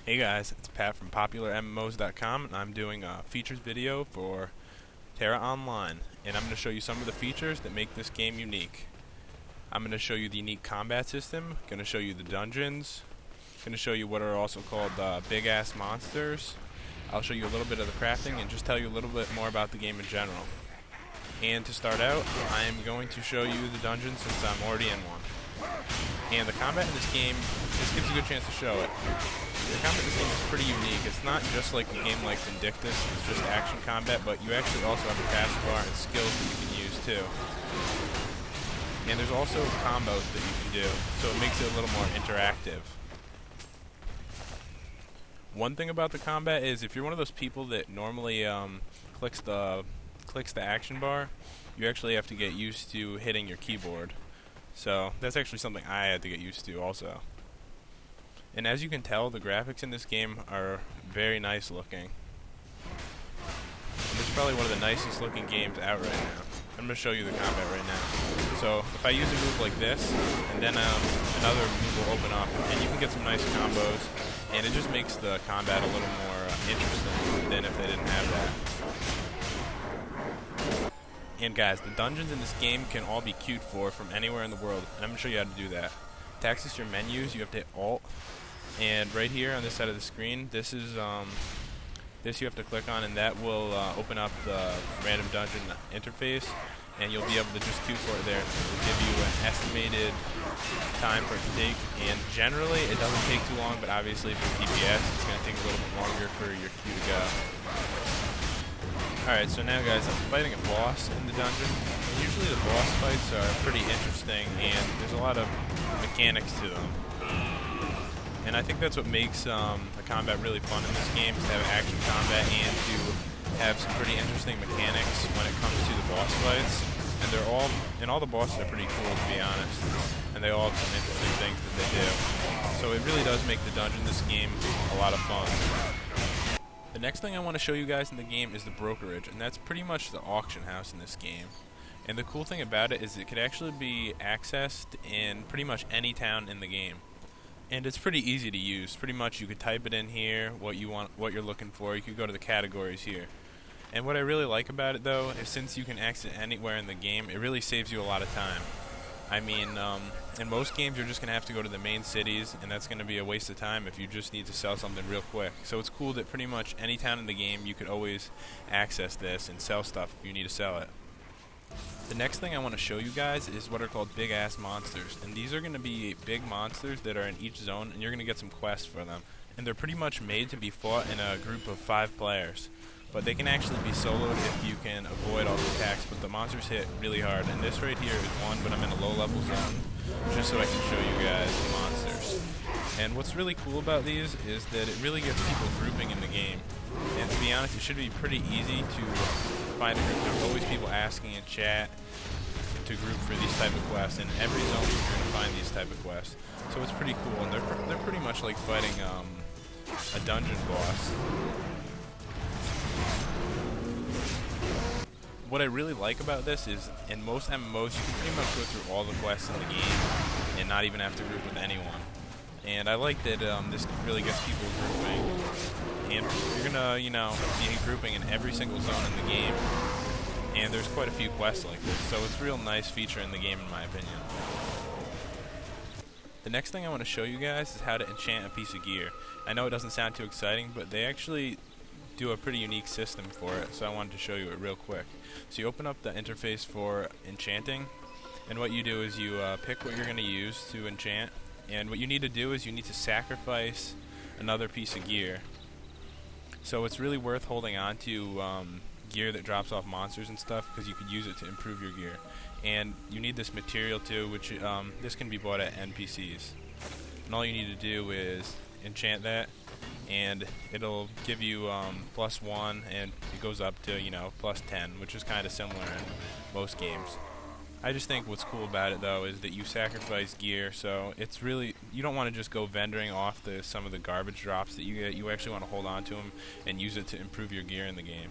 Hey guys, it's Pat from PopularMMOs.com, and I'm doing a features video for Tera Online, and I'm going to show you some of the features that make this game unique. I'm going to show you the unique combat system, going to show you the dungeons, going to show you what are also called big ass monsters. I'll show you a little bit of the crafting and just tell you a little bit more about the game in general. And to start out, I am going to show you the dungeon since I'm already in one. And the combat in this game, this gives you a good chance to show it. The combat in this game is pretty unique. It's not just like a game like Vindictus, it's just action combat, but you actually also have a taskbar and skills that you can use too. And there's also combos that you can do, so it makes it a little more interactive. One thing about the combat is if you're one of those people that normally clicks the action bar, you actually have to get used to hitting your keyboard. So that's actually something I had to get used to also. And as you can tell, the graphics in this game are very nice looking. And this is probably one of the nicest looking games out right now. I'm going to show you the combat right now. So if I use a move like this, and then another move will open up, and you can get some nice combos, and it just makes the combat a little more interesting than if they didn't have that. And guys, the dungeons in this game can all be queued for from anywhere in the world, and I'm going to show you how to do that. To access your menus, you have to hit Alt, and right here on this side of the screen, this is this you have to click on, and that will open up the random dungeon interface, and you'll be able to just queue for it there. It will give you an estimated time for it to take, and generally it doesn't take too long, but obviously for DPS it's going to take a little bit longer for your queue to go. Alright, so now guys, I'm fighting a boss in the dungeon. And usually the boss fights are pretty interesting, and there's a lot of mechanics to them. And I think that's what makes the combat really fun in this game, is to have action combat and to have some pretty interesting mechanics when it comes to the boss fights. And all the bosses are pretty cool, to be honest. And they all have some interesting things that they do. So it really does make the dungeon in this game a lot of fun. The next thing I want to show you guys in the game is the Brokerage, and that's pretty much the auction house in this game. And the cool thing about it is it could actually be accessed in pretty much any town in the game. And it's pretty easy to use. Pretty much you could type it in here, what you want, what you're looking for. You could go to the categories here. And what I really like about it though is since you can access it anywhere in the game, it really saves you a lot of time. I mean, in most games you're just going to have to go to the main cities, and that's going to be a waste of time if you just need to sell something real quick. So it's cool that pretty much any town in the game you could always access this and sell stuff if you need to sell it. The next thing I want to show you guys is what are called big ass monsters, and these are going to be big monsters that are in each zone, and you're going to get some quests for them. And they're pretty much made to be fought in a group of 5 players. But they can actually be soloed if you can avoid all the attacks, but the monsters hit really hard. And this right here is one, but I'm in a low level zone, just so I can show you guys the monsters. And what's really cool about these is that it really gets people grouping in the game. And to be honest, it should be pretty easy to find a group. There's always people asking in chat to group for these type of quests. In every zone you're going to find these type of quests. So it's pretty cool, and they're pretty much like fighting a dungeon boss. What I really like about this is, in most MMOs, you can pretty much go through all the quests in the game and not even have to group with anyone. And I like that this really gets people grouping. And you're gonna, be grouping in every single zone in the game. And there's quite a few quests like this, so it's a real nice feature in the game, in my opinion. The next thing I want to show you guys is how to enchant a piece of gear. I know it doesn't sound too exciting, but they actually do a pretty unique system for it, so I wanted to show you it real quick. So you open up the interface for enchanting, and what you do is you pick what you're going to use to enchant, and what you need to do is you need to sacrifice another piece of gear. So it's really worth holding on to gear that drops off monsters and stuff, because you could use it to improve your gear. And you need this material too, which this can be bought at NPCs. And all you need to do is enchant that, and it'll give you +1, and it goes up to +10, which is kind of similar in most games. I just think what's cool about it though is that you sacrifice gear, so it's really, you don't want to just go vendoring off some of the garbage drops that you get. You actually want to hold on to them and use it to improve your gear in the game.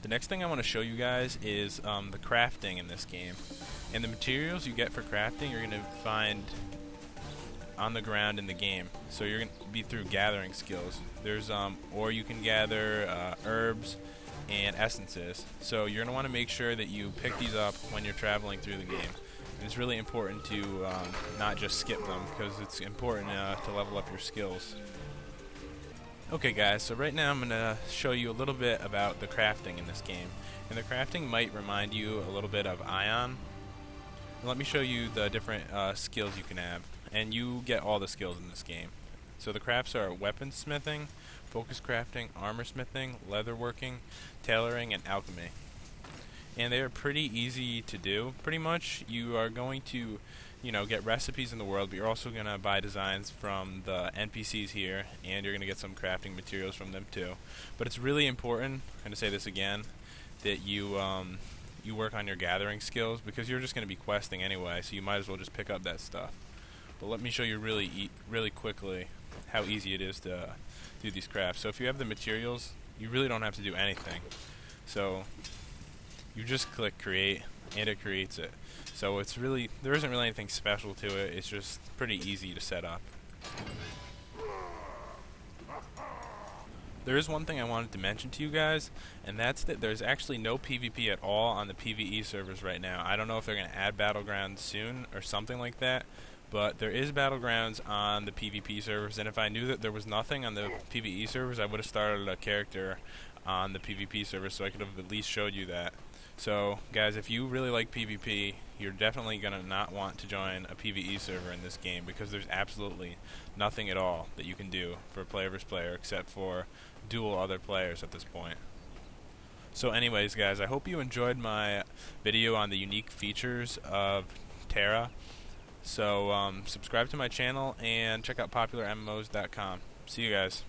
The next thing I want to show you guys is the crafting in this game. And the materials you get for crafting, you're going to find on the ground in the game. So you're going to be through gathering skills. There's or you can gather herbs and essences. So you're going to want to make sure that you pick these up when you're traveling through the game. And it's really important to not just skip them, because it's important to level up your skills. Okay guys, so right now I'm going to show you a little bit about the crafting in this game. And the crafting might remind you a little bit of Ion. Let me show you the different skills you can have. And you get all the skills in this game. So the crafts are weapon smithing, focus crafting, armor smithing, leatherworking, tailoring, and alchemy. And they are pretty easy to do. Pretty much you are going to, get recipes in the world, but you're also going to buy designs from the NPCs here, and you're going to get some crafting materials from them too. But it's really important, I'm going to say this again, that you work on your gathering skills, because you're just going to be questing anyway, so you might as well just pick up that stuff. But let me show you really quickly how easy it is to do these crafts. So if you have the materials, you really don't have to do anything. So you just click create, and it creates it. So there isn't really anything special to it. It's just pretty easy to set up. There is one thing I wanted to mention to you guys, and that's that there's actually no PvP at all on the PvE servers right now. I don't know if they're going to add Battlegrounds soon or something like that, but there is Battlegrounds on the PvP servers, and if I knew that there was nothing on the PvE servers, I would have started a character on the PvP servers, so I could have at least showed you that. So guys, if you really like PvP, you're definitely going to not want to join a PvE server in this game, because there's absolutely nothing at all that you can do for player versus player except for duel other players at this point. So anyways guys, I hope you enjoyed my video on the unique features of Tera. So subscribe to my channel and check out popularmmos.com. See you guys.